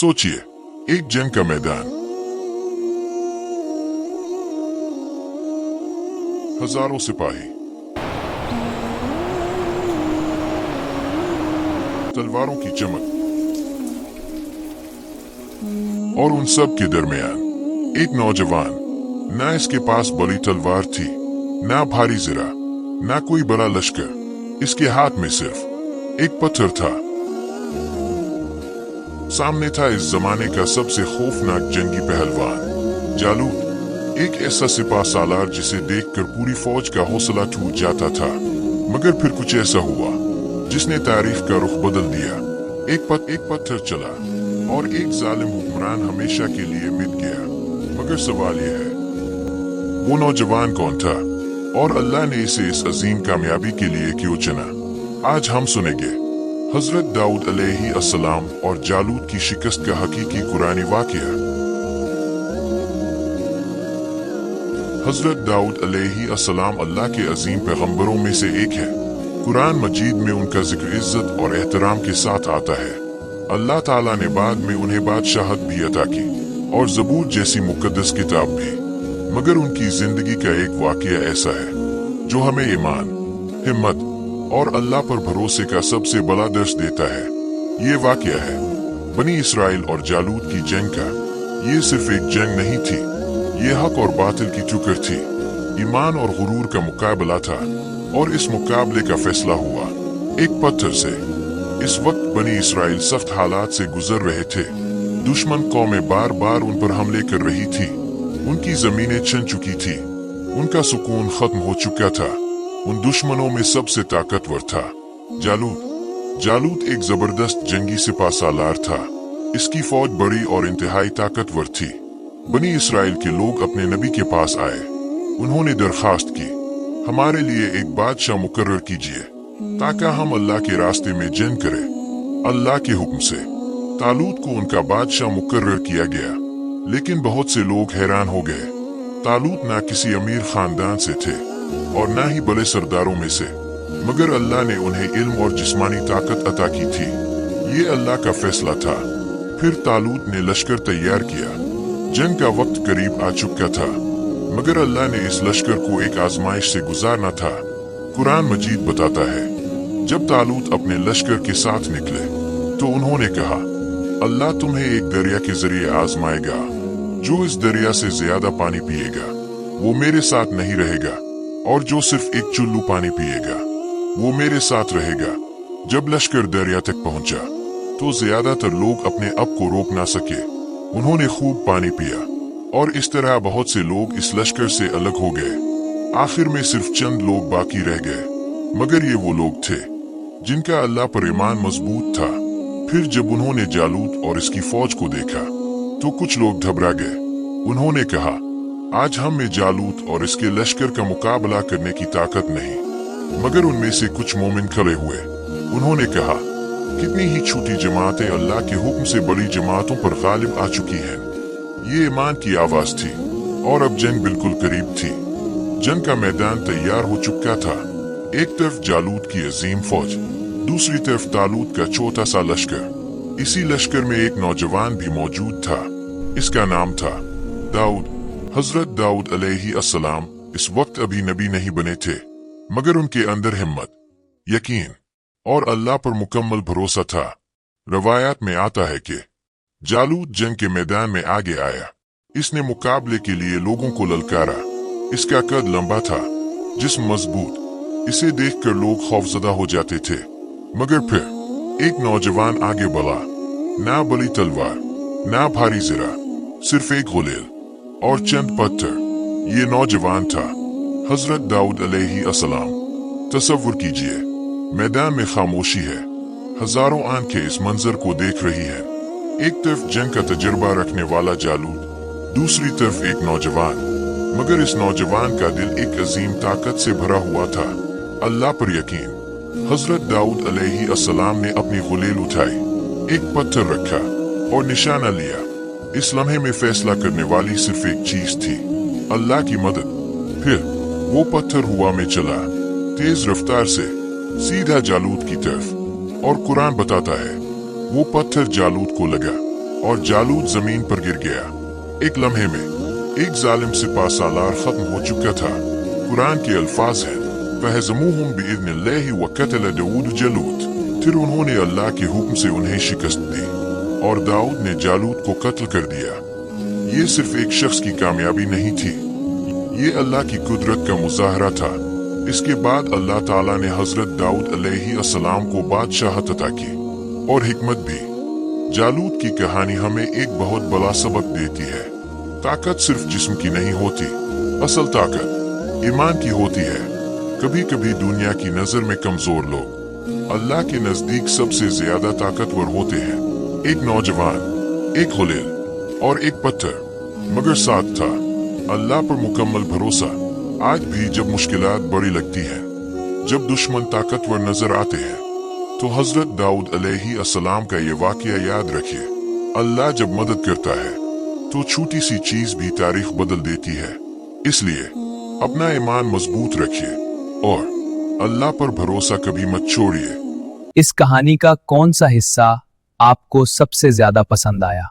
सोचिए, एक जंग का मैदान, हजारों सिपाही, तलवारों की चमक, और उन सब के दरमियान एक नौजवान। ना इसके पास बड़ी तलवार थी, ना भारी ज़रा, ना कोई बड़ा लश्कर। इसके हाथ में सिर्फ एक पत्थर था। सामने था इस जमाने का सबसे खौफनाक जंगी पहलवान, जालूत। एक ऐसा सिपा सालार जिसे देखकर पूरी फौज का हौसला टूट जाता था। मगर फिर कुछ ऐसा हुआ जिसने तारीख का रुख बदल दिया। एक पत्थर चला और एक जालिम हुक्मरान हमेशा के लिए मिट गया। मगर सवाल यह है, वो नौजवान कौन था और अल्लाह ने इसे इस अजीम कामयाबी के लिए क्यों चुना? आज हम सुनेंगे हजरत दाऊद अलैहि अस्सलाम और जालूत की शिकस्त का हकीकी कुरानी वाक़या। हजरत दाऊद अलैहि अस्सलाम अल्लाह के अजीम पैगंबरों में से एक है। कुरान मजीद में उनका जिक्र इज्जत और एहतराम के साथ आता है। अल्लाह ताला ने बाद में उन्हें बादशाहत भी अता की और ज़बूर जैसी मुक़द्दस किताब भी। मगर उनकी जिंदगी का एक वाक़या ऐसा है जो हमें ईमान, हिम्मत और अल्लाह पर भरोसे का सबसे बड़ा दर्स देता है। ये वाक़या है बनी इसराइल और जालूत की जंग का। ये सिर्फ एक जंग नहीं थी, ये हक और बातिल की टक्कर थी, ईमान और गुरूर का मुकाबला था। और इस मुकाबले का फैसला हुआ एक पत्थर से। इस वक्त बनी इसराइल सख्त हालात से गुजर रहे थे। दुश्मन कौमें बार बार उन पर हमले कर रही थी। उनकी जमीनें छन चुकी थी, उनका सुकून खत्म हो चुका था। उन दुश्मनों में सबसे ताकतवर था जालूत एक जबरदस्त जंगी सिपा सालार था। इसकी फौज बड़ी और इंतहाई ताकतवर थी। बनी इसराइल के लोग अपने नबी के पास आए। उन्होंने दरखास्त की, हमारे लिए एक बादशाह मुकर्रर कीजिए ताकि हम अल्लाह के रास्ते में जंग करें। अल्लाह के हुक्म से तालूत को उनका बादशाह मुकर्रर किया गया। लेकिन बहुत से लोग हैरान हो गए। तालूत ना किसी अमीर खानदान से थे और ना ही बड़े सरदारों में से, मगर अल्लाह ने उन्हें इल्म और जिस्मानी ताकत अता की थी। ये अल्लाह का फैसला था। फिर तालूत ने लश्कर तैयार किया। जंग का वक्त करीब आ चुका था, मगर अल्लाह ने इस लश्कर को एक आजमाइश से गुजारना था। कुरान मजीद बताता है, जब तालूत अपने लश्कर के साथ निकले तो उन्होंने कहा, अल्लाह तुम्हें एक दरिया के जरिए आजमाएगा। जो इस दरिया से ज्यादा पानी पिएगा वो मेरे साथ नहीं रहेगा, और जो सिर्फ एक चुल्लू पानी पिएगा वो मेरे साथ रहेगा। जब लश्कर दरिया तक पहुंचा तो ज्यादातर लोग अपने आप को रोक ना सके। उन्होंने खूब पानी पिया और इस तरह बहुत से लोग इस लश्कर से अलग हो गए। आखिर में सिर्फ चंद लोग बाकी रह गए, मगर ये वो लोग थे जिनका अल्लाह पर ईमान मजबूत था। फिर जब उन्होंने जालूत और इसकी फौज को देखा तो कुछ लोग घबरा गए। उन्होंने कहा, आज हम में जालूत और इसके लश्कर का मुकाबला करने की ताकत नहीं। मगर उनमें से कुछ मोमिन खड़े हुए। उन्होंने कहा, कितनी ही छोटी जमातें अल्लाह के हुक्म से बड़ी जमातों पर गालिब आ चुकी हैं। ये ईमान की आवाज थी और अब जंग बिल्कुल करीब थी। जंग का मैदान तैयार हो चुका था। एक तरफ जालूत की अजीम फौज, दूसरी तरफ तालूत का छोटा सा लश्कर। इसी लश्कर में एक नौजवान भी मौजूद था। इसका नाम था दाऊद। हजरत दाऊद अलैहि अस्सलाम इस वक्त अभी नबी नहीं बने थे, मगर उनके अंदर हिम्मत, यकीन और अल्लाह पर मुकम्मल भरोसा था। रवायात में आता है कि जालूत जंग के मैदान में आगे आया। इसने मुकाबले के लिए लोगों को ललकारा। इसका कद लंबा था, जिस्म मजबूत। इसे देखकर लोग खौफजदा हो जाते थे। मगर फिर एक नौजवान आगे बढ़ा। ना बड़ी तलवार, ना भारी ज़रा, सिर्फ एक गुलेल और चंद पत्थर। ये नौजवान था हजरत दाऊद अलैहि अस्सलाम। तसव्वुर कीजिए, मैदान में खामोशी है। हजारों आंखें इस मंजर को देख रही हैं। एक तरफ जंग का तजुर्बा रखने वाला जालूत, दूसरी तरफ एक नौजवान। मगर इस नौजवान का दिल एक अजीम ताकत से भरा हुआ था, अल्लाह पर यकीन। हजरत दाऊद अलैहि अस्सलाम ने अपनी गुलेल उठाई, एक पत्थर रखा और निशाना लिया। इस लम्हे में फैसला करने वाली सिर्फ एक चीज थी, अल्लाह की मदद। फिर वो पत्थर हवा में चला, तेज रफ्तार से, सीधा जालूत की तरफ। और कुरान बताता है वो पत्थर जालूत को लगा। और जालूत जमीन पर गिर गया। एक लम्हे में एक जालिम सिपा सालार खत्म हो चुका था। कुरान के अल्फाज हैं, फहज़मूहुम बिइज़्निल्लाहि व क़तल दाऊद जालूत। फिर उन्होंने अल्लाह के हुक्म से उन्हें शिकस्त दी और दाऊद ने जालूत को कत्ल कर दिया। ये सिर्फ एक शख्स की कामयाबी नहीं थी, ये अल्लाह की कुदरत का मुजाहरा था। इसके बाद अल्लाह ताला ने हजरत दाऊद अलैहिस्सलाम को बादशाहत अता की और हिकमत भी। जालूत की कहानी हमें एक बहुत बड़ा सबक देती है। ताकत सिर्फ जिस्म की नहीं होती, असल ताकत ईमान की होती है। कभी कभी दुनिया की नजर में कमजोर लोग अल्लाह के नजदीक सबसे ज्यादा ताकतवर होते हैं। एक नौजवान, एक हुलेल और एक पत्थर, मगर साथ था अल्लाह पर मुकम्मल भरोसा। आज भी जब मुश्किलात बड़ी लगती हैं, जब दुश्मन ताकतवर नजर आते हैं, तो हजरत दाऊद अलैहिस्सलाम का ये वाकया याद रखिए। अल्लाह जब मदद करता है तो छोटी सी चीज भी तारीख बदल देती है। इसलिए अपना ईमान मजबूत रखिए और अल्लाह पर भरोसा कभी मत छोड़िए। इस कहानी का कौन सा हिस्सा आपको सबसे ज्यादा पसंद आया?